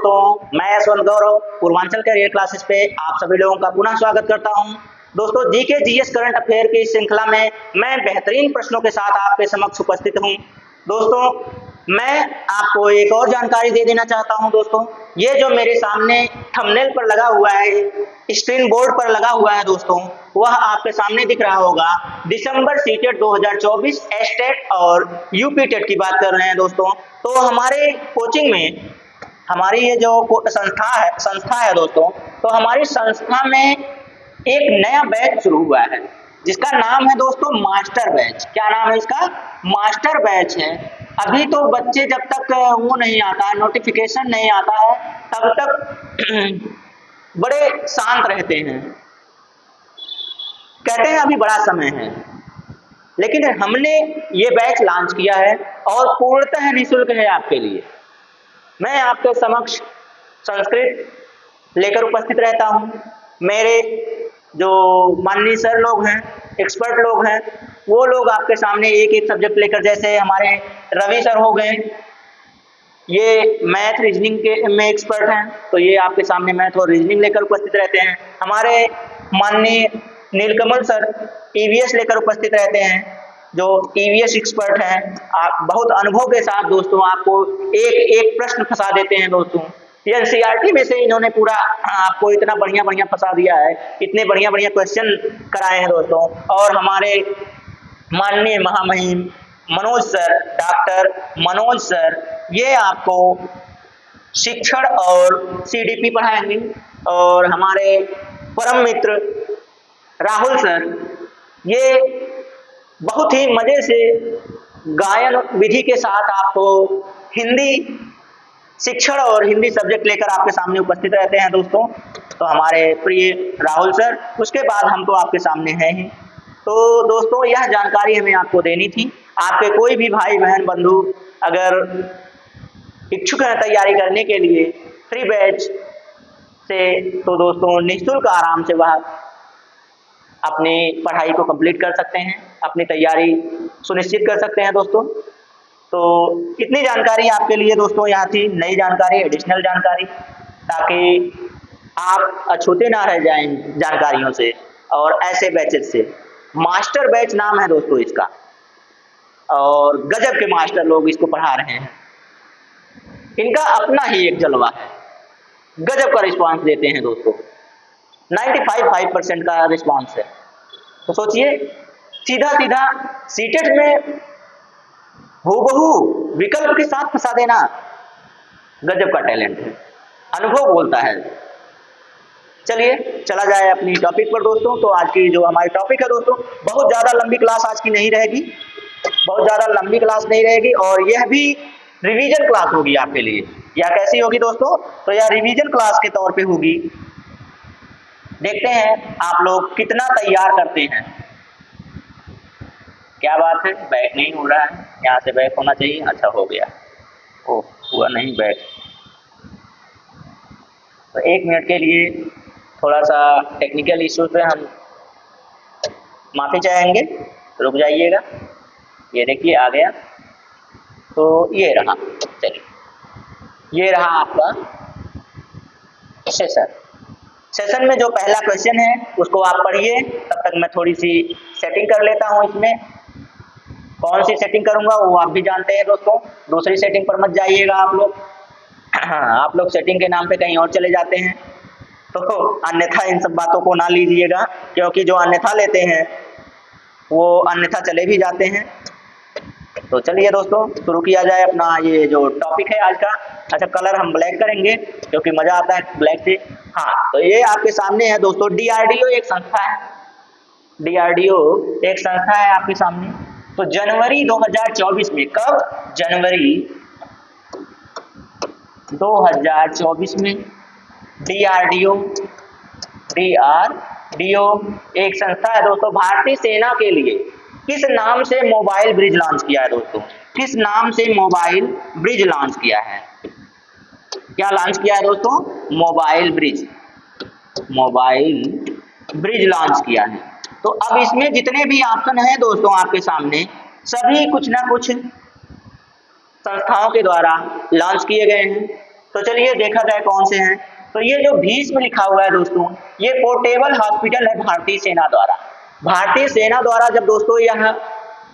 दोस्तों, मैं यशवंत गौरव Purvanchal career classes पे आप सभी लोगों का पुनः स्वागत करता हूं। दोस्तों, जीके जीएस करंट अफेयर की इस श्रृंखला में मैं बेहतरीन प्रश्नों के साथ आपके समक्ष उपस्थित हूं। दोस्तों, मैं आपको एक और जानकारी दे देना चाहता हूं। दोस्तों, ये जो मेरे सामने थंबनेल पर लगा हुआ है, स्क्रीन बोर्ड पर लगा हुआ है दोस्तों, वह आपके सामने दिख रहा होगा। दिसंबर सीटेट 2024 एस्टेट और यूपी टेट की बात कर रहे हैं दोस्तों। तो हमारे कोचिंग में हमारी ये जो संस्था है दोस्तों, तो हमारी संस्था में एक नया बैच शुरू हुआ है जिसका नाम है दोस्तों मास्टर बैच। क्या नाम है इसका? मास्टर बैच है। अभी तो बच्चे जब तक वो नहीं आता, नोटिफिकेशन नहीं आता है, तब तक बड़े शांत रहते हैं, कहते हैं अभी बड़ा समय है। लेकिन हमने ये बैच लॉन्च किया है और पूर्णतः निःशुल्क है आपके लिए। मैं आपके समक्ष संस्कृत लेकर उपस्थित रहता हूँ। मेरे जो माननीय सर लोग हैं, एक्सपर्ट लोग हैं, वो लोग आपके सामने एक एक सब्जेक्ट लेकर, जैसे हमारे रवि सर हो गए, ये मैथ रीजनिंग के में एक्सपर्ट हैं, तो ये आपके सामने मैथ और रीजनिंग लेकर उपस्थित रहते हैं। हमारे माननीय नीलकमल सर ईवीएस लेकर उपस्थित रहते हैं, जो ईवीएस एक्सपर्ट हैं। आप बहुत अनुभव के साथ दोस्तों आपको एक एक प्रश्न फंसा देते हैं दोस्तों। एनसीईआरटी में से इन्होंने पूरा आपको इतना बढ़िया फंसा दिया है, इतने बढ़िया क्वेश्चन कराए हैं दोस्तों। और हमारे माननीय महामहिम Manoj sir, doctor Manoj sir, ये आपको शिक्षण और सीडीपी पढ़ाएंगे। और हमारे परम मित्र राहुल सर, ये बहुत ही मजे से गायन विधि के साथ आपको हिंदी शिक्षण और हिंदी सब्जेक्ट लेकर आपके सामने उपस्थित रहते हैं दोस्तों। तो हमारे प्रिय राहुल सर, उसके बाद हम तो आपके सामने हैं ही। तो दोस्तों, यह जानकारी हमें आपको देनी थी। आपके कोई भी भाई बहन बंधु अगर इच्छुक है तैयारी करने के लिए फ्री बैच से, तो दोस्तों निःशुल्क आराम से वह अपनी पढ़ाई को कंप्लीट कर सकते हैं, अपनी तैयारी सुनिश्चित कर सकते हैं दोस्तों। तो इतनी जानकारी आपके लिए दोस्तों यहाँ थी, नई जानकारी, एडिशनल जानकारी, ताकि आप अछूते ना रह जाएं जानकारियों से और ऐसे बैचेस से। मास्टर बैच नाम है दोस्तों इसका, और गजब के मास्टर लोग इसको पढ़ा रहे हैं। इनका अपना ही एक जलवा है, गजब का रिस्पांस देते हैं दोस्तों, 95% का रिस्पांस है। तो सोचिए, सीधा सीटेट में हूबहू विकल्प के साथ फंसा देना, गजब का टैलेंट है, अनुभव बोलता है। चलिए चला जाए अपनी टॉपिक पर दोस्तों। तो आज की जो हमारी टॉपिक है दोस्तों, बहुत ज़्यादा लंबी क्लास आज की नहीं रहेगी, बहुत ज़्यादा लंबी क्लास नहीं रहेगी, और यह भी रिवीजन क्लास होगी आपके लिए। यह कैसी होगी दोस्तों? तो यह रिवीजन क्लास के तौर पे होगी। देखते हैं आप लोग कितना तैयार करते हैं। क्या बात है, बैक नहीं हो रहा है, यहाँ से बैक होना चाहिए। अच्छा, हो गया। ओह, हुआ नहीं बैक। तो 1 मिनट के लिए थोड़ा सा टेक्निकल इशू पे हम माफ़ी चाहेंगे, रुक जाइएगा। ये देखिए आ गया। तो ये रहा, चलिए ये रहा आपका सेशन में जो पहला क्वेश्चन है उसको आप पढ़िए। तब तक मैं थोड़ी सी सेटिंग कर लेता हूँ। इसमें कौन सी सेटिंग करूँगा वो आप भी जानते हैं दोस्तों। दूसरी सेटिंग पर मत जाइएगा आप लोग। आप लोग सेटिंग के नाम पे कहीं और चले जाते हैं, तो अन्यथा इन सब बातों को ना लीजिएगा, क्योंकि जो अन्यथा लेते हैं वो अन्यथा चले भी जाते हैं। तो चलिए दोस्तों, शुरू किया जाए अपना ये जो टॉपिक है आज का। अच्छा, कलर हम ब्लैक करेंगे क्योंकि मज़ा आता है ब्लैक से। हाँ, तो ये आपके सामने है दोस्तों, डीआरडीओ एक संस्था है। डीआरडीओ एक संस्था है आपके सामने। तो जनवरी 2024 में, कब? जनवरी 2024 में डीआरडीओ एक संस्था है दोस्तों, भारतीय सेना के लिए किस नाम से मोबाइल ब्रिज लॉन्च किया है दोस्तों? किस नाम से मोबाइल ब्रिज लॉन्च किया है? क्या लॉन्च किया है दोस्तों? मोबाइल ब्रिज लॉन्च किया है। तो अब इसमें जितने भी ऑप्शन हैं दोस्तों आपके सामने, सभी कुछ ना कुछ संस्थाओं के द्वारा लॉन्च किए गए हैं। तो चलिए देखा जाए कौन से हैं। तो ये जो भीष्म लिखा हुआ है दोस्तों, ये पोर्टेबल हॉस्पिटल है भारतीय सेना द्वारा। भारतीय सेना द्वारा जब दोस्तों यह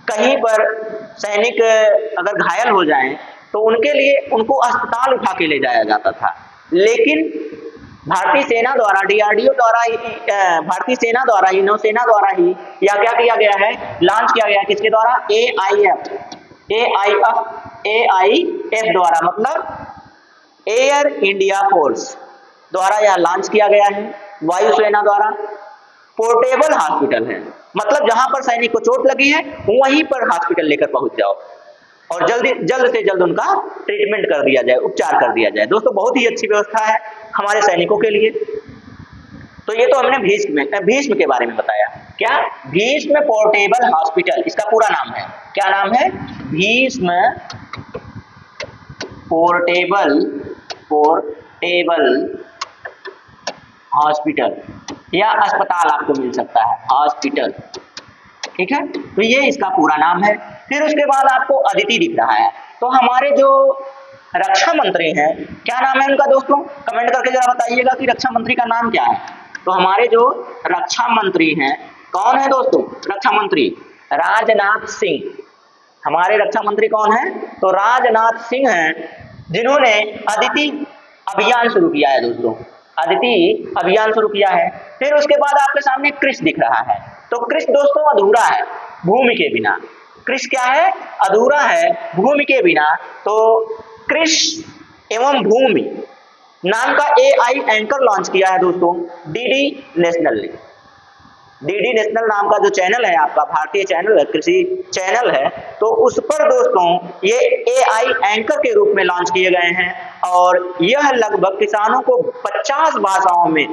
कहीं पर सैनिक अगर घायल हो जाएं तो उनके लिए उनको अस्पताल उठा के ले जाया जाता था, लेकिन भारतीय सेना द्वारा, डीआरडीओ द्वारा, भारतीय सेना द्वारा ही, नौसेना द्वारा ही या क्या किया गया है, लॉन्च किया गया है। किसके द्वारा? AIF द्वारा, मतलब एयर इंडिया फोर्स द्वारा यह लॉन्च किया गया है, वायुसेना द्वारा। पोर्टेबल हॉस्पिटल है, मतलब जहां पर सैनिक को चोट लगी है वहीं पर हॉस्पिटल लेकर पहुंच जाओ और जल्द से जल्द उनका ट्रीटमेंट कर दिया जाए, उपचार कर दिया जाए। दोस्तों बहुत ही अच्छी व्यवस्था है हमारे सैनिकों के लिए। तो ये तो हमने भीष्म के बारे में बताया। क्या? भीष्म पोर्टेबल हॉस्पिटल, इसका पूरा नाम है, क्या नाम है? भीष्म पोर्टेबल हॉस्पिटल या अस्पताल आपको मिल सकता है, हॉस्पिटल, ठीक है। तो ये इसका पूरा नाम है। फिर उसके बाद आपको अदिति दिख रहा है। तो हमारे जो रक्षा मंत्री हैं, क्या नाम है उनका दोस्तों? कमेंट करके जरा बताइएगा कि रक्षा मंत्री का नाम क्या है। तो हमारे जो रक्षा मंत्री हैं, कौन है दोस्तों? रक्षा मंत्री राजनाथ सिंह। हमारे रक्षा मंत्री कौन है? तो राजनाथ सिंह हैं, जिन्होंने अदिति अभियान शुरू किया है दोस्तों, अदिति अभियान शुरू किया है। फिर उसके बाद आपके सामने कृष दिख रहा है। तो कृष दोस्तों अधूरा है भूमि के बिना। कृष क्या है? अधूरा है भूमि के बिना। तो कृष एवं भूमि नाम का AI एंकर लॉन्च किया है दोस्तों DD नेशनल ने। DD नेशनल नाम का जो चैनल है आपका, भारतीय चैनल है, कृषि चैनल है, तो उस पर दोस्तों ये AI एंकर के रूप में लॉन्च किए गए हैं और यह लगभग किसानों को 50 भाषाओं में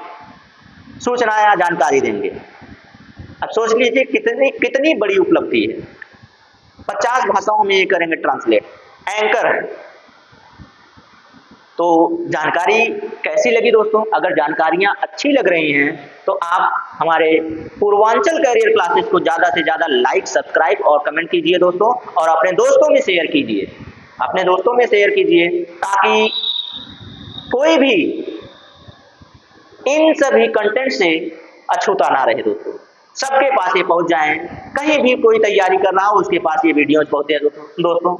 सूचना या जानकारी देंगे। अब सोच लीजिए कितनी बड़ी उपलब्धि है, 50 भाषाओं में ये करेंगे ट्रांसलेट, एंकर है। तो जानकारी कैसी लगी दोस्तों? अगर जानकारियां अच्छी लग रही हैं तो आप हमारे पूर्वांचल करियर क्लासेस को ज़्यादा से ज़्यादा लाइक, सब्सक्राइब और कमेंट कीजिए दोस्तों, और अपने दोस्तों में शेयर कीजिए, अपने दोस्तों में शेयर कीजिए, ताकि कोई भी इन सभी कंटेंट से अछूता ना रहे दोस्तों, सबके पास ये पहुंच जाएं। कहीं भी कोई तैयारी कर रहा हो उसके पास ये वीडियोज पहुंचे दोस्तों,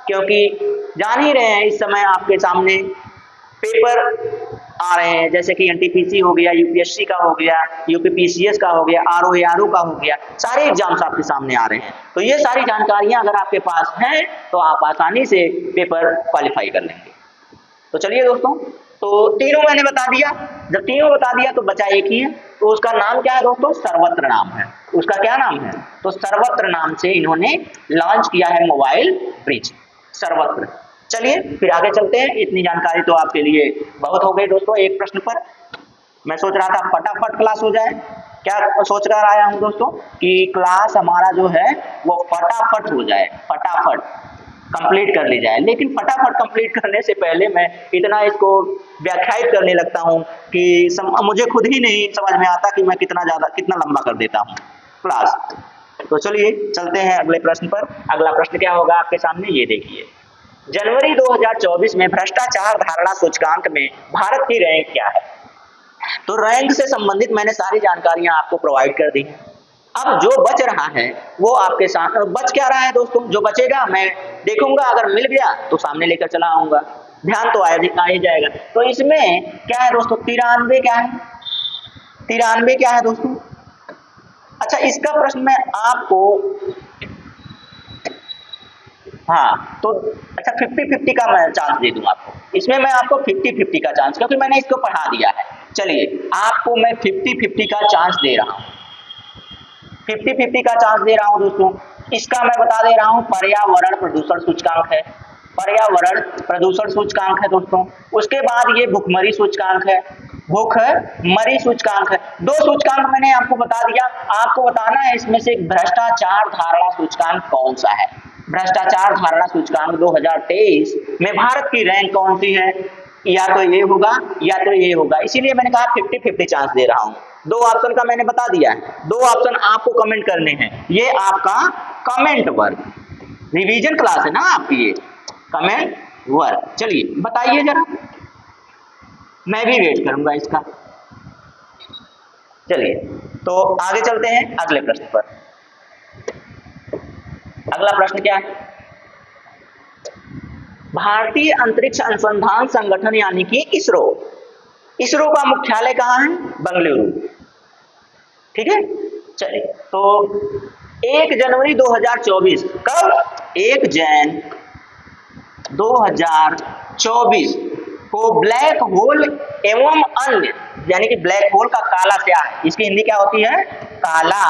क्योंकि जान ही रहे हैं इस समय आपके सामने पेपर आ रहे हैं, जैसे कि NTPC हो गया, UPSC का हो गया, UPPCS का हो गया, RO का हो गया, सारे एग्जाम्स आपके सामने आ रहे हैं। तो ये सारी जानकारियां अगर आपके पास हैं तो आप आसानी से पेपर क्वालिफाई कर लेंगे। तो चलिए दोस्तों, तो तीनों मैंने बता दिया। जब तीनों बता दिया तो बचा एक ही है, तो उसका नाम क्या है दोस्तों? सर्वत्र नाम है। उसका क्या नाम है? तो सर्वत्र नाम से इन्होंने लॉन्च किया है मोबाइल ब्रिज, सर्वत्र। चलिए फिर आगे चलते हैं। इतनी जानकारी तो आपके लिए बहुत हो गई दोस्तों एक प्रश्न पर। मैं सोच रहा था फटाफट क्लास हो जाए। क्या सोच कर आया हूं दोस्तों कि क्लास हमारा जो है वो फटाफट हो जाए, फटाफट कंप्लीट कर ली जाए। लेकिन फटाफट कंप्लीट करने से पहले मैं इतना इसको व्याख्यायित करने लगता हूं कि मुझे खुद ही नहीं समझ में आता कि मैं कितना लंबा कर देता हूं क्लास। तो चलिए चलते हैं अगले प्रश्न पर। अगला प्रश्न क्या होगा आपके सामने, ये देखिए। जनवरी 2024 में भ्रष्टाचार धारणा सूचकांक में भारत की रैंक क्या है? तो रैंक से संबंधित मैंने सारी जानकारियां आपको प्रोवाइड कर दी हैं। अब जो बच रहा है वो आपके सामने बच क्या रहा है दोस्तों, जो बचेगा मैं देखूंगा, अगर मिल गया तो सामने लेकर चला आऊंगा, ध्यान तो आ ही जाएगा। तो इसमें क्या है दोस्तों, 93 क्या है, 93 क्या है दोस्तों? अच्छा, इसका प्रश्न मैं आपको, हाँ तो अच्छा 50-50 का मैं चांस दे दूं आपको। इसमें मैं आपको 50-50 का चांस, क्योंकि मैंने इसको पढ़ा दिया है। चलिए आपको मैं 50-50 का चांस दे रहा हूं, 50-50 का चांस दे रहा हूं दोस्तों। इसका मैं बता दे रहा हूं पर्यावरण प्रदूषण सूचकांक है, पर्यावरण प्रदूषण सूचकांक है दोस्तों। उसके बाद ये भुखमरी सूचकांक है, भुखमरी सूचकांक है। दो सूचकांक मैंने आपको बता दिया। आपको बताना है इसमें से भ्रष्टाचार धारणा सूचकांक कौन सा है। भ्रष्टाचार धारणा सूचकांक 2023 में भारत की रैंक कौन सी है? या तो ये होगा या तो ये होगा, इसीलिए मैंने कहा 50-50 चांस दे रहा हूं। दो ऑप्शन का मैंने बता दिया है, दो ऑप्शन आपको कमेंट करने हैं। ये आपका कमेंट वर्क, रिवीजन क्लास है ना आपकी, ये कमेंट वर्क। चलिए बताइए जरा, मैं भी वेट करूंगा इसका। चलिए तो आगे चलते हैं अगले प्रश्न पर। अगला प्रश्न क्या है? भारतीय अंतरिक्ष अनुसंधान संगठन यानी कि इसरो, इसरो का मुख्यालय कहाँ है? बेंगलुरु। ठीक है, चलिए तो 1 जनवरी 2024, कब? 1 जन 2024 को ब्लैक होल एवं अन्य, यानी कि ब्लैक होल का काला स्याह, इसकी हिंदी क्या होती है? काला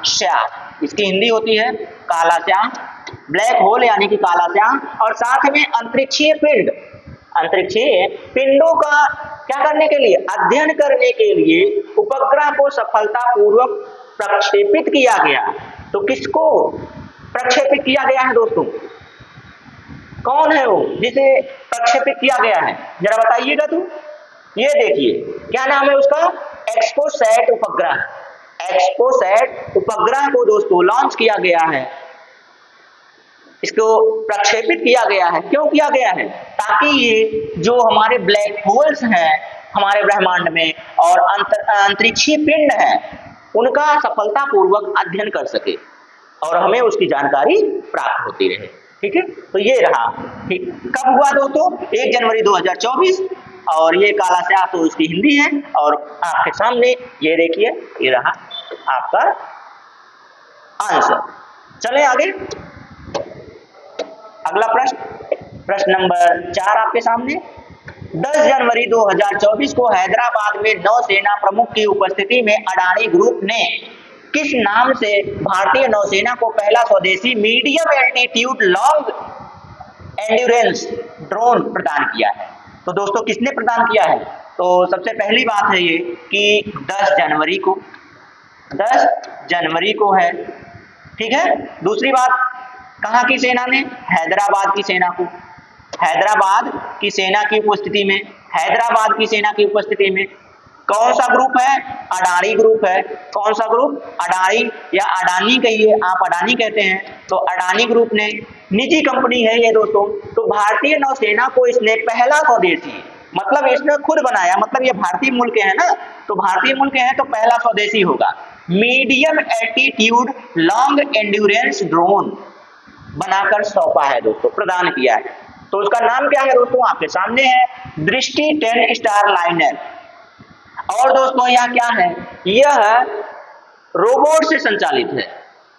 स्याह, इसकी हिंदी होती है काला स्याह, ब्लैक होल यानी कि काला स्याह, और साथ में अंतरिक्षीय पिंड, अंतरिक्षीय पिंडों का क्या करने के लिए? अध्ययन करने के लिए उपग्रह को सफलतापूर्वक प्रक्षेपित किया गया। तो किसको प्रक्षेपित किया गया है दोस्तों? कौन है वो जिसे प्रक्षेपित किया गया है? जरा बताइएगा। तो ये देखिए क्या नाम है उसका? एक्सपोसैट उपग्रह। एक्सपोसैट उपग्रह को दोस्तों लॉन्च किया गया है, इसको प्रक्षेपित किया गया है। क्यों किया गया है? ताकि ये जो हमारे ब्लैक होल्स हैं हमारे ब्रह्मांड में और अंतरिक्षीय पिंड हैं उनका सफलतापूर्वक अध्ययन कर सके और हमें उसकी जानकारी प्राप्त होती रहे। ठीक है, तो ये रहा। ठीक, कब हुआ दोस्तों? 1 जनवरी 2024, और ये काला स्याह तो उसकी हिंदी है, और आपके सामने ये देखिए ये रहा आपका आंसर। चले आगे, अगला प्रश्न, प्रश्न नंबर 4 आपके सामने। 10 जनवरी 2024 को हैदराबाद में नौसेना प्रमुख की उपस्थिति में अडानी ग्रुप ने किस नाम से भारतीय नौसेना को पहला स्वदेशी medium altitude long endurance drone प्रदान किया है? तो दोस्तों किसने प्रदान किया है? तो सबसे पहली बात है ये कि 10 जनवरी को, 10 जनवरी को है। ठीक है, दूसरी बात, कहाँ की सेना ने? हैदराबाद की सेना को, हैदराबाद की सेना की उपस्थिति में, हैदराबाद की सेना की उपस्थिति में। कौन सा ग्रुप है? अडानी ग्रुप है। कौन सा ग्रुप? अडानी या अडानी कहिए, आप अडानी कहते हैं, तो अडानी ग्रुप ने, निजी कंपनी है ये दोस्तों। तो भारतीय नौसेना को इसने पहला स्वदेशी, मतलब इसने खुद बनाया, मतलब ये भारतीय मुल्क है ना, तो भारतीय मुल्क है तो पहला स्वदेशी होगा, medium altitude long endurance drone बनाकर सौंपा है दोस्तों, प्रदान किया है। तो उसका नाम क्या है दोस्तों? आपके सामने है, दृष्टि 10 स्टार लाइनर। और दोस्तों यह क्या है? यह रोबोट से संचालित है।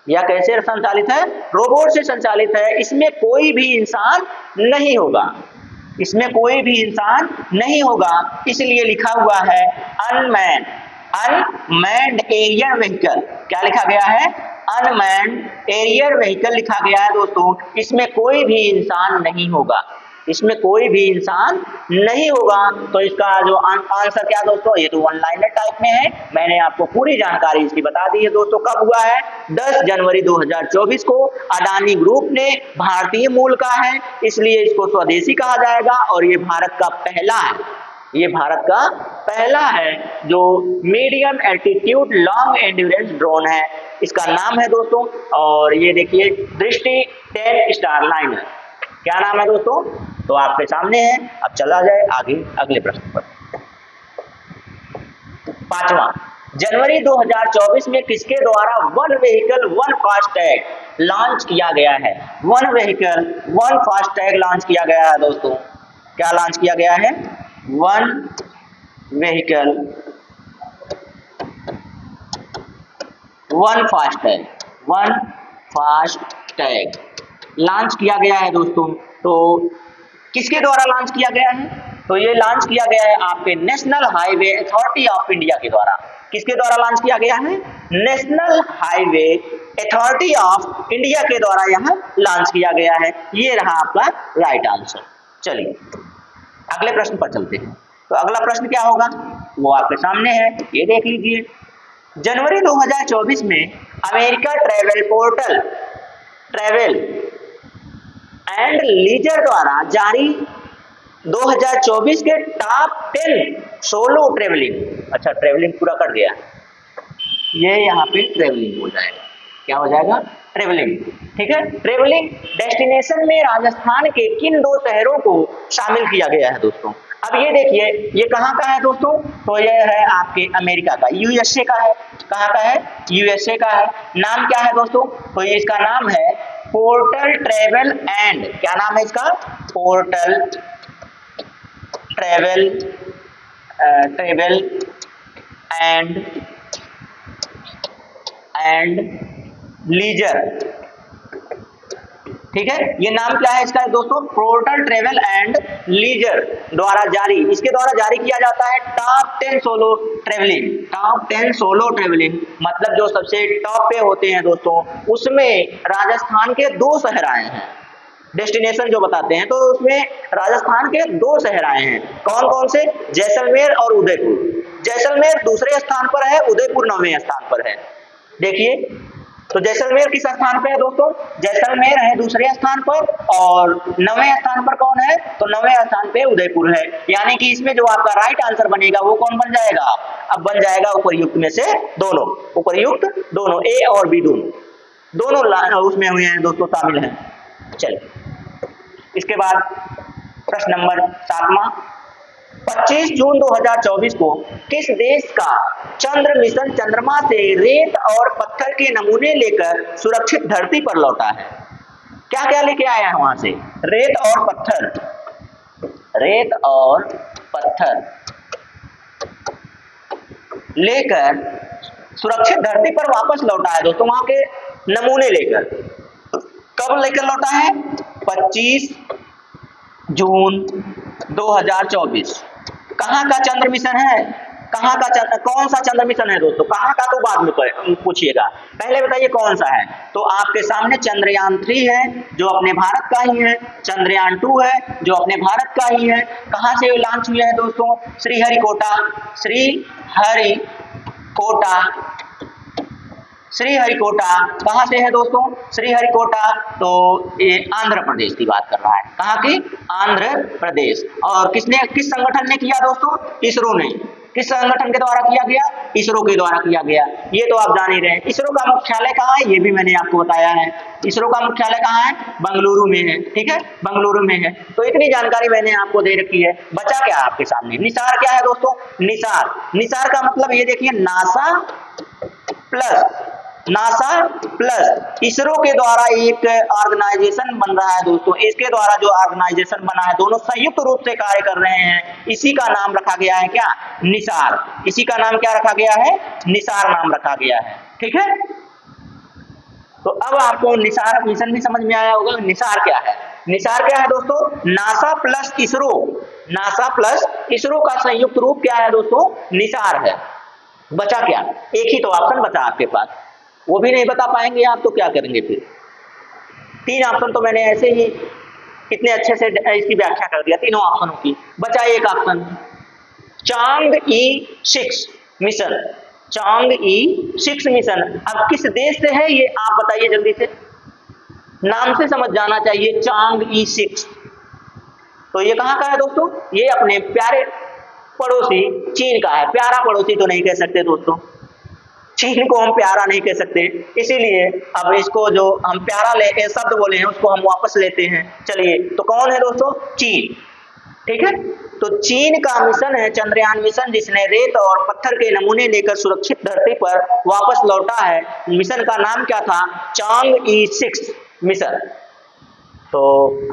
यह कैसे संचालित है? रोबोट से संचालित है। इसमें कोई भी इंसान नहीं होगा, इसमें कोई भी इंसान नहीं होगा, इसलिए लिखा हुआ है अनमैन्ड, अनमैन्ड एरियर व्हीकल। क्या लिखा गया है? अनमैन्ड एरियर व्हीकल लिखा गया है दोस्तों। इसमें कोई भी इंसान नहीं होगा, इसमें कोई भी इंसान नहीं होगा। तो इसका जो आंसर क्या दोस्तों? ये तो वन लाइनर टाइप में है, मैंने आपको पूरी जानकारी इसकी बता दी है दोस्तों। कब हुआ है? 10 जनवरी 2024 को। अडानी ग्रुप ने भारतीय मूल का है, इसलिए इसको स्वदेशी कहा जाएगा, और ये भारत का पहला है, ये भारत का पहला है जो medium altitude long endurance drone है। इसका नाम है दोस्तों, और ये देखिए दृष्टि 10 स्टार लाइनर। क्या नाम है दोस्तों? तो आपके सामने है। अब चला जाए आगे अगले प्रश्न पर। 5वां, जनवरी 2024 में किसके द्वारा one vehicle one FASTag launch किया गया है? One vehicle one FASTag launch किया गया है दोस्तों। क्या लॉन्च किया गया है? One vehicle one FASTag, one FASTag launch किया गया है दोस्तों। तो किसके द्वारा लॉन्च किया गया है? तो ये लॉन्च किया गया है आपके national highway authority of India के द्वारा। किसके द्वारा लॉन्च किया गया है? National highway authority of India के द्वारा यहाँ लॉन्च किया गया है। ये रहा आपका राइट आंसर। चलिए अगले प्रश्न पर चलते हैं। तो अगला प्रश्न क्या होगा वो आपके सामने है, ये देख लीजिए। जनवरी 2024 में America travel portal travel and leisure द्वारा जारी 2024 के टॉप 10 सोलो ट्रेवलिंग, अच्छा ट्रेवलिंग पूरा कर दिया, ये यहाँ पे ट्रेवलिंग हो जाएगा। क्या हो जाएगा? ट्रेवलिंग। ठीक है, ट्रेवलिंग डेस्टिनेशन में राजस्थान के किन 2 शहरों को शामिल किया गया है दोस्तों? अब ये देखिए ये कहाँ का है दोस्तों, तो ये है आपके अमेरिका का, यूएसए का है। कहाँ का है, यूएसए का है। नाम क्या है दोस्तों, तो ये इसका नाम है पोर्टल ट्रेवल एंड, क्या नाम है इसका, पोर्टल ट्रेवल एंड लीजर। ठीक है, ये नाम क्या है इसका दोस्तों, पोर्टल ट्रेवल एंड लीजर द्वारा जारी, इसके द्वारा जारी किया जाता है top 10 solo travelling. Top 10 solo travelling मतलब जो सबसे टॉप पे होते हैं दोस्तों, उसमें राजस्थान के 2 शहर आए हैं। डेस्टिनेशन जो बताते हैं तो उसमें राजस्थान के 2 शहर आए हैं। कौन कौन से, जैसलमेर और उदयपुर। जैसलमेर दूसरे स्थान पर है, उदयपुर 9वें स्थान पर है। देखिए तो जैसलमेर किस स्थान पे है दोस्तों, जैसलमेर है दूसरे स्थान पर, और 9वें स्थान पर कौन है, तो 9वें स्थान पे उदयपुर है। यानी कि इसमें जो आपका राइट आंसर बनेगा वो कौन बन जाएगा, अब बन जाएगा उपर्युक्त में से दोनों, उपर्युक्त दोनों, ए और बी दोनों उसमें हुए हैं दोस्तों, शामिल हैं। चलिए इसके बाद प्रश्न नंबर 7वां, 25 जून 2024 को किस देश का चंद्र मिशन चंद्रमा से रेत और पत्थर के नमूने लेकर सुरक्षित धरती पर लौटा है। क्या क्या लेके आया है वहां से, रेत और पत्थर, रेत और पत्थर लेकर सुरक्षित धरती पर वापस लौटा है दोस्तों, वहां के नमूने लेकर। कब लेकर लौटा है, 25 जून 2024। कहाँ का चंद्र मिशन है, कहाँ का कौन सा चंद्र मिशन है दोस्तों, कहाँ का तो बाद में पूछिएगा, पहले बताइए कौन सा है। तो आपके सामने चंद्रयान 3 है जो अपने भारत का ही है, चंद्रयान 2 है जो अपने भारत का ही है। कहाँ से लॉन्च हुए हैं दोस्तों, श्रीहरिकोटा, श्रीहरिकोटा कहाँ से है दोस्तों, श्रीहरिकोटा तो ये आंध्र प्रदेश की बात कर रहा है। कहाँ की, आंध्र प्रदेश। और किस संगठन ने किया दोस्तों, इसरो ने। किस संगठन के द्वारा किया गया, इसरो के द्वारा किया गया। ये तो आप जान ही रहे हैं। इसरो का मुख्यालय कहाँ है, ये भी मैंने आपको बताया है। इसरो का मुख्यालय कहाँ है, बेंगलुरु में है। ठीक है, बेंगलुरु में है। तो इतनी जानकारी मैंने आपको दे रखी है। बचा क्या आपके सामने, निसार क्या है दोस्तों, निसार का मतलब ये देखिए, नासा प्लस इसरो के द्वारा एक ऑर्गेनाइजेशन बन रहा है दोस्तों। इसके द्वारा जो ऑर्गेनाइजेशन बना है, दोनों संयुक्त रूप से कार्य कर रहे हैं। इसी का नाम रखा गया है क्या, निसार। इसी का नाम क्या रखा गया है, निसार नाम रखा गया है। ठीक है, तो अब आपको निसार मिशन भी समझ में आया होगा। निसार क्या है, निसार क्या है दोस्तों, नासा प्लस इसरो का संयुक्त रूप क्या है दोस्तों, निसार है। बचा क्या, एक ही तो ऑप्शन बचा आपके पास, वो भी नहीं बता पाएंगे आप तो क्या करेंगे फिर। 3 ऑप्शन तो मैंने ऐसे ही इतने अच्छे से इसकी व्याख्या कर दिया, तीनों ऑप्शनों की। बचा एक ऑप्शन, चांग-ई 6 मिशन। चांग-ई 6 मिशन अब किस देश से है ये आप बताइए जल्दी से, नाम से समझ जाना चाहिए। चांग-ई 6 तो ये कहाँ का है दोस्तों, ये अपने प्यारे पड़ोसी चीन का है। प्यारा पड़ोसी तो नहीं कह सकते दोस्तों, चीन को हम प्यारा नहीं कह सकते, इसीलिए अब इसको जो हम प्यारा ले शब्द बोले हैं उसको हम वापस लेते हैं। चलिए, तो कौन है दोस्तों, चीन। ठीक है, तो चीन का मिशन है चंद्रयान मिशन, जिसने रेत और पत्थर के नमूने लेकर सुरक्षित धरती पर वापस लौटा है। मिशन का नाम क्या था, चांग-ई 6 मिशन। तो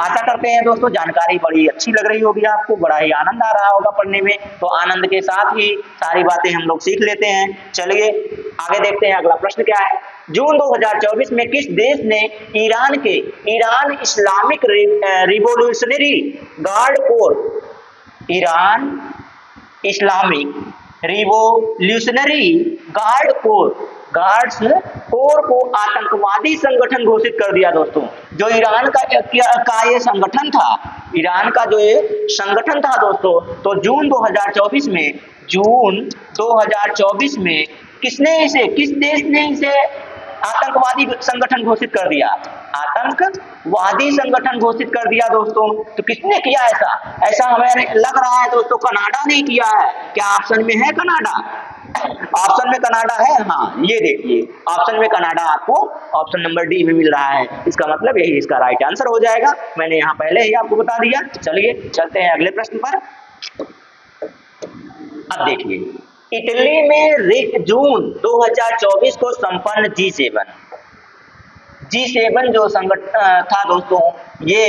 आशा करते हैं दोस्तों जानकारी बड़ी अच्छी लग रही होगी आपको, बड़ा ही आनंद आ रहा होगा पढ़ने में। तो आनंद के साथ ही सारी बातें हम लोग सीख लेते हैं। चलिए आगे देखते हैं, अगला प्रश्न क्या है। जून 2024 में किस देश ने Iran Islamic revolutionary guard core, Iran Islamic revolutionary guard core को आतंकवादी संगठन घोषित कर दिया दोस्तों। जो ईरान का ये संगठन था, ईरान का जो ये संगठन था दोस्तों, तो जून 2024 में किस देश ने इसे आतंकवादी संगठन घोषित कर दिया, आतंकवादी संगठन घोषित कर दिया दोस्तों। तो किसने किया ऐसा हमें लग रहा है दोस्तों, कनाडा ने किया है। क्या ऑप्शन में है कनाडा, ऑप्शन में कनाडा है, हाँ ये देखिए ऑप्शन में कनाडा आपको ऑप्शन नंबर डी में मिल रहा है। इसका मतलब यही इसका राइट आंसर हो जाएगा, मैंने यहाँ पहले ही आपको बता दिया। चलिए चलते हैं अगले प्रश्न पर। अब देखिए, इटली में जून 2024 को संपन्न G7 जो संगठन था दोस्तों, ये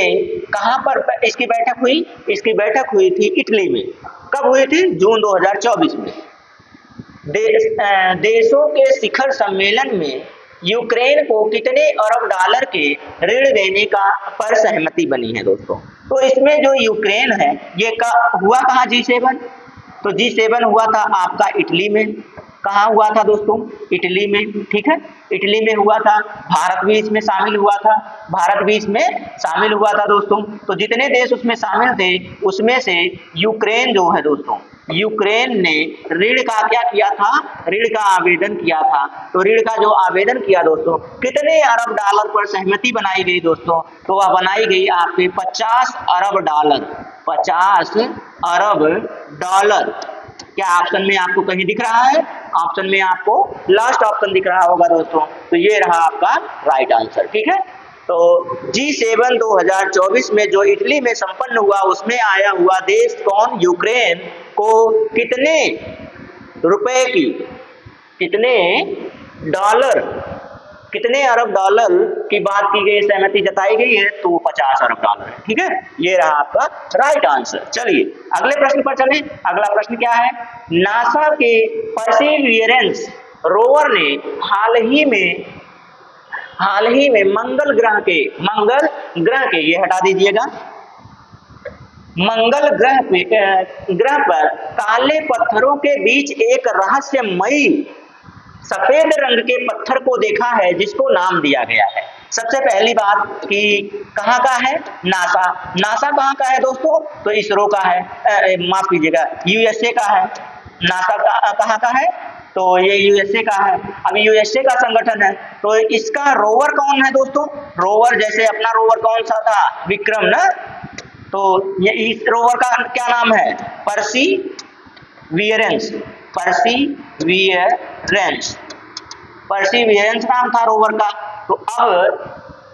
कहाँ पर इसकी बैठक हुई? इसकी बैठक हुई थी इटली में। कब हुई थी? जून 2024 में। देशों के शिखर सम्मेलन में यूक्रेन को कितने अरब डॉलर के ऋण देने का पर सहमति बनी है दोस्तों। तो इसमें जो यूक्रेन है ये हुआ कहाँ? G7। तो G7 हुआ था आपका इटली में। कहाँ हुआ था दोस्तों? इटली में, ठीक है, इटली में हुआ था। भारत भी इसमें शामिल हुआ था दोस्तों। तो जितने देश उसमें शामिल थे उसमें से यूक्रेन जो है दोस्तों, यूक्रेन ने ऋण का क्या किया था? ऋण का आवेदन किया था। तो ऋण का जो आवेदन किया दोस्तों, कितने अरब डॉलर पर सहमति बनाई गई दोस्तों? तो वह बनाई गई आपके 50 अरब डॉलर। 50 अरब डॉलर। क्या ऑप्शन में आपको कहीं दिख रहा है? ऑप्शन में आपको लास्ट ऑप्शन दिख रहा होगा दोस्तों। तो ये रहा आपका राइट आंसर, ठीक है। तो G7 2024 में जो इटली में संपन्न हुआ उसमें आया हुआ देश कौन? यूक्रेन को कितने रुपए की, कितने डॉलर, कितने अरब डॉलर की बात की गई, सहमति जताई गई है? तो 50 अरब डॉलर है, ठीक है। ये रहा आपका राइट आंसर। चलिए अगले प्रश्न पर चलें। अगला प्रश्न क्या है? नासा के परसिवियरेंस रोवर ने हाल ही में मंगल ग्रह के ये हटा दीजिएगा, मंगल ग्रह पर काले पत्थरों के बीच एक रहस्यमयी सफेद रंग के पत्थर को देखा है जिसको नाम दिया गया है। सबसे पहली बात कि कहाँ का है? नासा कहाँ का है दोस्तों? तो इसरो का है, माफ कीजिएगा USA का है। नासा कहाँ का है? तो ये USA का है। अब USA का संगठन है। तो इसका रोवर कौन है दोस्तों? रोवर जैसे अपना रोवर कौन सा था? विक्रम ना। तो ये इस रोवर का क्या नाम है? परसिवियरेंस नाम था रोवर का। तो अब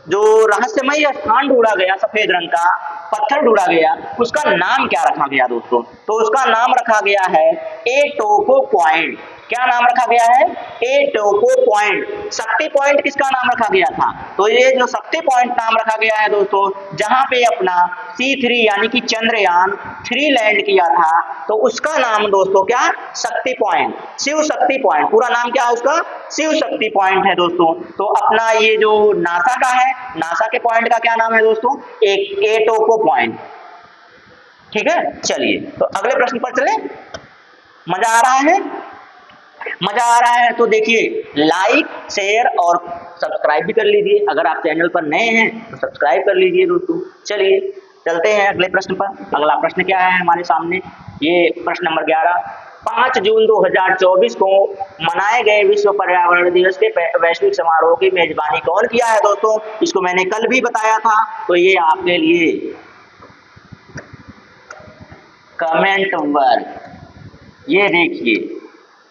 जो रहस्यमय स्थान ढूंढा गया, सफेद रंग का पत्थर ढूंढा गया, उसका नाम क्या रखा गया दोस्तों? तो उसका नाम रखा गया है एटोको पॉइंट। क्या नाम रखा गया है? एटोको पॉइंट। शक्ति पॉइंट किसका नाम रखा गया था? तो ये जो शक्ति पॉइंट नाम रखा गया है दोस्तों, जहां पे अपना C3 यानी कि चंद्रयान 3 लैंड किया था, तो उसका नाम दोस्तों क्या? शक्ति पॉइंट, शिव शक्ति पॉइंट। पूरा नाम क्या है उसका? शिव शक्ति पॉइंट है दोस्तों। तो अपना ये जो नासा का है, नासा के पॉइंट का क्या नाम है दोस्तों? एटोको पॉइंट, ठीक है। चलिए तो अगले प्रश्न पर चले। मजा आ रहा है? मजा आ रहा है तो देखिए, लाइक शेयर और सब्सक्राइब भी कर लीजिए। अगर आप चैनल पर नए हैं तो सब्सक्राइब कर लीजिए दोस्तों। चलिए चलते हैं अगले प्रश्न पर। अगला प्रश्न क्या है हमारे सामने? ये प्रश्न नंबर 11। 5 जून 2024 को मनाए गए विश्व पर्यावरण दिवस के वैश्विक समारोह की मेजबानी कौन किया है दोस्तों? इसको मैंने कल भी बताया था। तो ये आपके लिए कमेंट वर्क, ये देखिए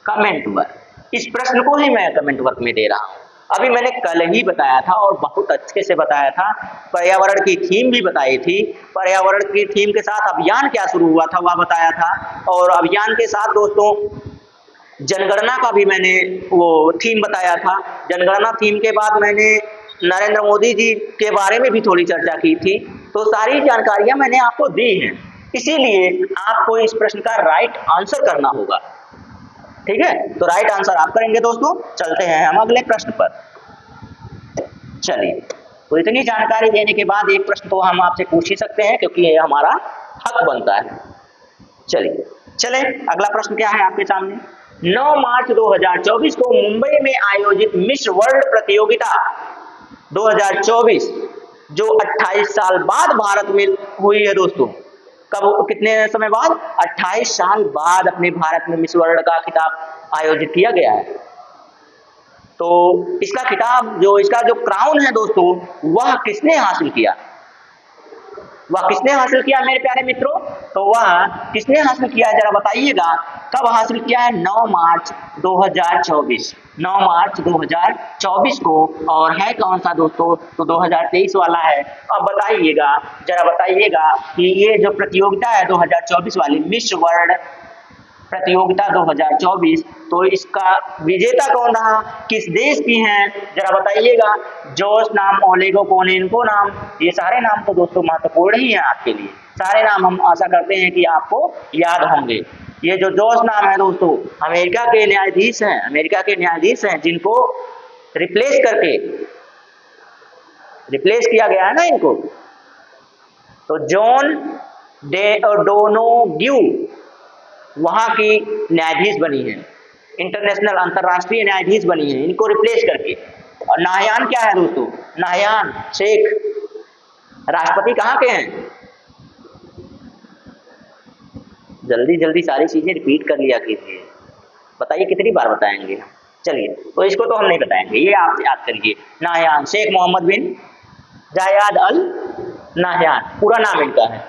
कमेंट वर्क। इस प्रश्न को ही मैं कमेंट वर्क में दे रहा हूं। अभी मैंने कल ही बताया था और बहुत अच्छे से बताया था। पर्यावरण की थीम भी बताई थी। पर्यावरण की थीम के साथ अभियान क्या शुरू हुआ था वह बताया था। और अभियान के साथ दोस्तों जनगणना का भी मैंने वो थीम बताया था। जनगणना थीम के बाद मैंने नरेंद्र मोदी जी के बारे में भी थोड़ी चर्चा की थी। तो सारी जानकारियां मैंने आपको दी हैं। इसीलिए आपको इस प्रश्न का राइट आंसर करना होगा, ठीक है। तो राइट आंसर आप करेंगे दोस्तों। चलते हैं हम अगले प्रश्न पर। चलिए, तो इतनी जानकारी देने के बाद एक प्रश्न तो हम आपसे पूछ ही सकते हैं, क्योंकि ये हमारा हक बनता है। चले अगला प्रश्न क्या है आपके सामने? 9 मार्च 2024 को मुंबई में आयोजित मिस वर्ल्ड प्रतियोगिता 2024 जो 28 साल बाद भारत में हुई है दोस्तों। कब, कितने समय बाद? 28 साल बाद अपने भारत में मिस वर्ल्ड का खिताब आयोजित किया गया है। तो इसका खिताब इसका जो क्राउन है दोस्तों, वह किसने हासिल किया? मेरे प्यारे मित्रों? तो वह किसने हासिल किया जरा बताइएगा। कब हासिल किया है? 9 मार्च 2024। 9 मार्च 2024 को, और है कौन सा दोस्तों, तो 2023 वाला है। अब बताइएगा, जरा बताइएगा कि ये जो प्रतियोगिता है 2024 वाली मिस वर्ल्ड प्रतियोगिता 2024, तो इसका विजेता कौन रहा, किस देश की हैं, जरा बताइएगा। जोस नाम, ओलेगोपोनेनको नाम, ये सारे नाम तो दोस्तों महत्वपूर्ण ही हैं आपके लिए, सारे नाम हम आशा करते हैं कि आपको याद होंगे। ये जो जोस नाम है दोस्तों, अमेरिका के न्यायाधीश हैं, अमेरिका के न्यायाधीश हैं जिनको रिप्लेस किया गया है ना इनको। तो जॉन डोनोग्यू वहां की न्यायाधीश बनी है, इंटरनेशनल अंतरराष्ट्रीय न्यायाधीश बनी है इनको रिप्लेस करके। और नाहयान क्या है दोस्तों, नाहयान शेख राष्ट्रपति कहाँ के हैं, जल्दी जल्दी सारी चीजें रिपीट कर लिया कीजिए, बताइए कितनी बार बताएंगे हम। चलिए, तो इसको तो हम नहीं बताएंगे, ये आप याद करिए, नाहयान शेख मोहम्मद बिन जायद अल नाहयान पूरा नाम इनका है।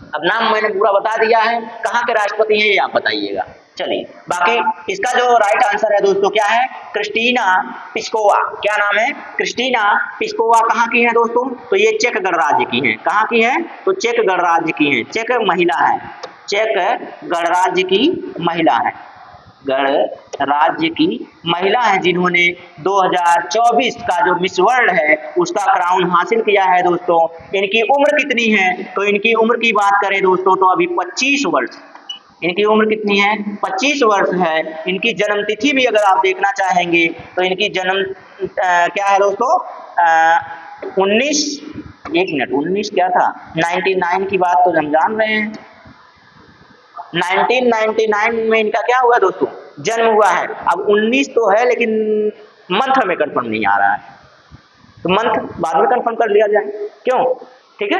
अब नाम मैंने पूरा बता दिया है, कहाँ के राष्ट्रपति हैं ये आप बताइएगा। चलिए, बाकी इसका जो राइट आंसर है दोस्तों क्या है, क्रिस्टीना पिस्कोवा। क्या नाम है, क्रिस्टीना पिस्कोवा। कहाँ की है दोस्तों, तो ये चेक गणराज्य की है। कहाँ की है, तो चेक गणराज्य की है, चेक महिला है, चेक गणराज्य की महिला है, गणराज्य की महिला है, जिन्होंने 2024 का जो मिस वर्ल्ड है उसका क्राउन हासिल किया है दोस्तों। इनकी उम्र कितनी है, तो इनकी उम्र की बात करें दोस्तों तो अभी 25 वर्ष, इनकी उम्र कितनी है, 25 वर्ष है। इनकी जन्म तिथि भी अगर आप देखना चाहेंगे तो इनकी जन्म क्या है दोस्तों, 19 क्या था, 99 की बात तो हम जान रहे हैं। 1999 में इनका क्या हुआ दोस्तों, जन्म हुआ है। अब 19 तो है लेकिन मंथ में कंफर्म नहीं आ रहा है, तो मंथ बाद में कंफर्म कर लिया जाए, क्यों, ठीक है।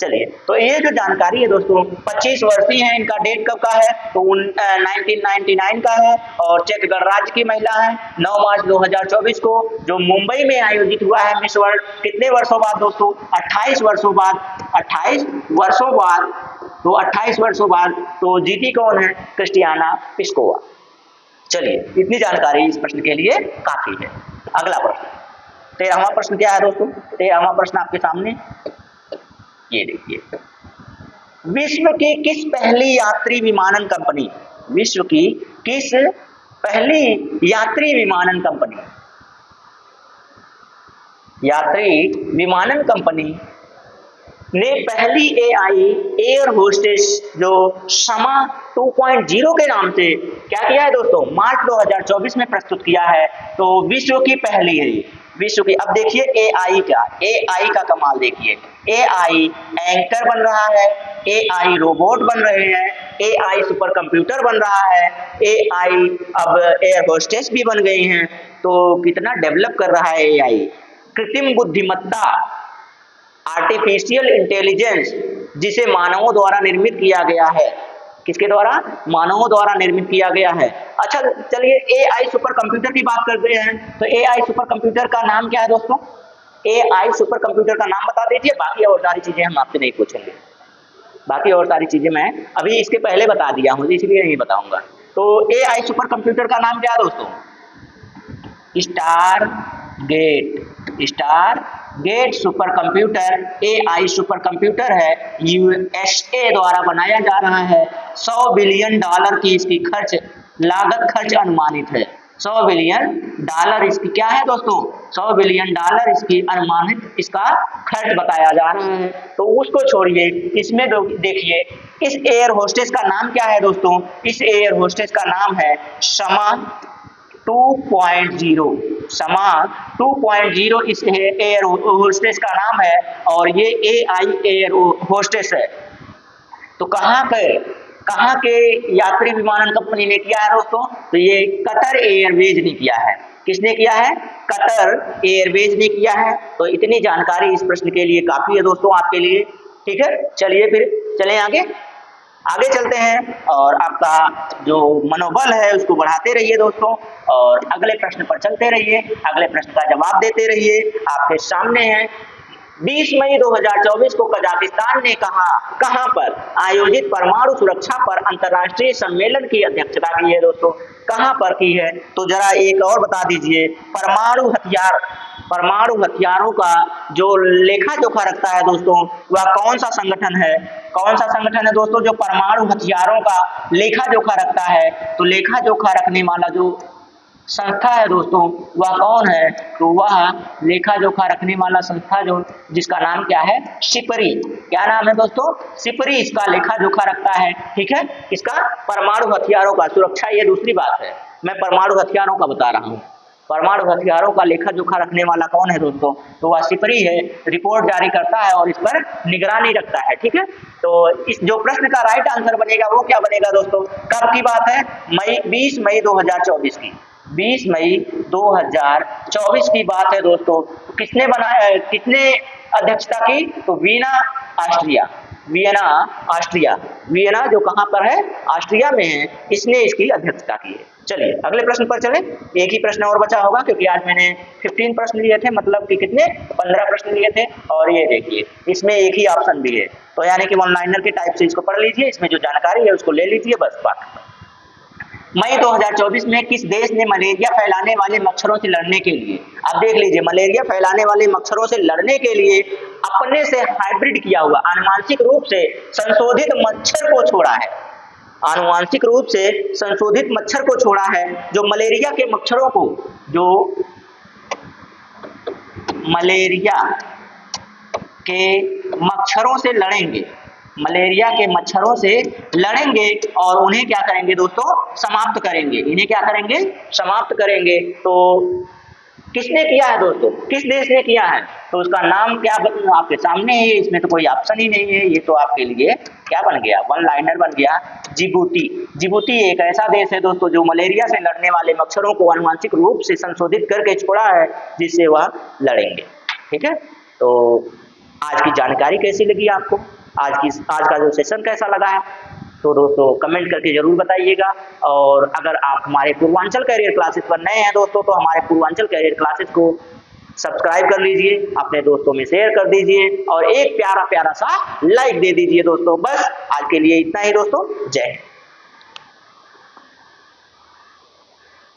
चलिए, तो ये जो जानकारी है दोस्तों, 25 वर्षीय है, इनका डेट कब का है, तो 1999 का है, और चेक गणराज्य की महिला है। 9 मार्च 2024 को जो मुंबई में आयोजित हुआ है मिस वर्ल्ड, कितने वर्षों बाद दोस्तों, 28 वर्षों बाद, 28 वर्षों बाद, तो 28 वर्षों बाद तो जीती कौन है, क्रिस्टियाना पिस्कोवा। चलिए, इतनी जानकारी इस प्रश्न के लिए काफी है। अगला प्रश्न, 13वां प्रश्न क्या है दोस्तों, 13वां प्रश्न आपके सामने ये देखिए, विश्व की किस पहली यात्री विमानन कंपनी, विश्व की किस पहली यात्री विमानन कंपनी, यात्री विमानन कंपनी ने पहली एआई एयर होस्टेस जो समा 2.0 के नाम से क्या किया है दोस्तों, मार्च 2024 में प्रस्तुत किया है। तो विश्व की पहली है, विश्व की। अब देखिए एआई का कमाल देखिए, एआई एंकर बन रहा है, एआई रोबोट बन रहे हैं, एआई सुपर कंप्यूटर बन रहा है, एआई अब एयर होस्टेस भी बन गई हैं। तो कितना डेवलप कर रहा है एआई, कृत्रिम बुद्धिमत्ता, आर्टिफिशियल इंटेलिजेंस, जिसे मानवों द्वारा निर्मित किया गया है, किसके द्वारा, मानवों द्वारा निर्मित किया गया है। अच्छा, चलिए एआई सुपर कंप्यूटर की बात करते हैं, तो एआई सुपर कंप्यूटर का नाम क्या है दोस्तों, एआई सुपर कंप्यूटर का नाम बता दीजिए, बाकी और सारी चीजें हम आपसे नहीं पूछेंगे, बाकी और सारी चीजें मैं अभी इसके पहले बता दिया हूँ, इसलिए नहीं बताऊंगा। तो एआई सुपर कंप्यूटर का नाम क्या है दोस्तों, Stargate super computer AI super computer है, यूएसए द्वारा बनाया जा रहा है। $100 बिलियन की इसकी लागत खर्च अनुमानित है, $100 बिलियन इसकी क्या है दोस्तों, $100 बिलियन इसकी अनुमानित इसका खर्च बताया जा रहा है। तो उसको छोड़िए, इसमें देखिए इस एयर होस्टेस का नाम क्या है दोस्तों, इस एयर होस्टेस का नाम है समा 2.0, समा 2.0 इस एयर होस्टेस का नाम है, और ये एआई एयर होस्टेस है। तो कहाँ के यात्री विमानन कंपनी ने किया है दोस्तों, तो ये कतर एयरवेज ने किया है। किसने किया है, कतर एयरवेज ने किया है। तो इतनी जानकारी इस प्रश्न के लिए काफी है दोस्तों आपके लिए, ठीक है। चलिए फिर चलें आगे चलते हैं, और आपका जो मनोबल है उसको बढ़ाते रहिए दोस्तों, और अगले प्रश्न पर चलते रहिए, अगले प्रश्न का जवाब देते रहिए। आपके सामने है 20 मई 2024 को कजाकिस्तान ने कहां पर आयोजित परमाणु सुरक्षा पर अंतर्राष्ट्रीय सम्मेलन की अध्यक्षता की है दोस्तों? कहां पर की है? तो जरा एक और बता दीजिए, परमाणु हथियारों का जो लेखा जोखा रखता है दोस्तों, वह कौन सा संगठन है? कौन सा संगठन है दोस्तों जो परमाणु हथियारों का लेखा जोखा रखता है? तो लेखा जोखा रखने वाला जो संस्था है दोस्तों, वह कौन है? तो वह लेखा जोखा रखने वाला संस्था जिसका नाम क्या है? सिपरी। क्या नाम है दोस्तों? सिपरी इसका लेखा जोखा रखता है। ठीक है, इसका परमाणु हथियारों का सुरक्षा, ये दूसरी बात है, मैं परमाणु हथियारों का बता रहा हूँ। परमाणु हथियारों का लेखा जोखा रखने वाला कौन है दोस्तों? तो वह सिपरी है, रिपोर्ट जारी करता है और इस पर निगरानी रखता है। ठीक है, तो इस जो प्रश्न का राइट आंसर बनेगा वो क्या बनेगा दोस्तों? कब की बात है? 20 मई 2024 की। 20 मई 2024 की बात है दोस्तों। तो किसने बनाया, किसने अध्यक्षता की? तो वियना जो कहां पर है? ऑस्ट्रिया में है, इसने इसकी अध्यक्षता की है। चलिए अगले प्रश्न पर चलें। एक ही प्रश्न और बचा होगा क्योंकि आज मैंने 15 प्रश्न लिए थे, मतलब कि कितने 15 प्रश्न लिए थे, और ये देखिए इसमें एक ही ऑप्शन भी है, तो यानी कि वन लाइनर के टाइप से इसको पढ़ लीजिए, इसमें जो जानकारी है उसको ले लीजिए, बस बात। मई 2024 में किस देश ने मलेरिया फैलाने वाले मच्छरों से लड़ने के लिए, आप देख लीजिए, मलेरिया फैलाने वाले मच्छरों से लड़ने के लिए अपने से हाइब्रिड किया हुआ आनुवांशिक रूप से संशोधित मच्छर को छोड़ा है? आनुवांशिक रूप से संशोधित मच्छर को छोड़ा है जो मलेरिया के मच्छरों को, जो मलेरिया के मच्छरों से लड़ेंगे, मलेरिया के मच्छरों से लड़ेंगे और उन्हें क्या करेंगे दोस्तों? समाप्त करेंगे। इन्हें क्या करेंगे? समाप्त करेंगे। तो किसने किया है दोस्तों? किस देश ने किया है? तो उसका नाम क्या आपके सामने है, इसमें तो कोई ऑप्शन ही नहीं है, ये तो आपके लिए क्या बन गया? वन लाइनर बन गया, जिबूती। जिबूती एक ऐसा देश है दोस्तों जो मलेरिया से लड़ने वाले मच्छरों को आनुवांशिक रूप से संशोधित करके छोड़ा है जिससे वह लड़ेंगे। ठीक है, तो आज की जानकारी कैसी लगी आपको? आज का जो सेशन कैसा लगा है? तो दोस्तों कमेंट करके जरूर बताइएगा। और अगर आप हमारे पूर्वांचल कैरियर क्लासेस पर नए हैं दोस्तों, तो हमारे पूर्वांचल कैरियर क्लासेस को सब्सक्राइब कर लीजिए, अपने दोस्तों में शेयर कर दीजिए और एक प्यारा सा लाइक दे दीजिए दोस्तों। बस आज के लिए इतना ही दोस्तों, जय हिंद।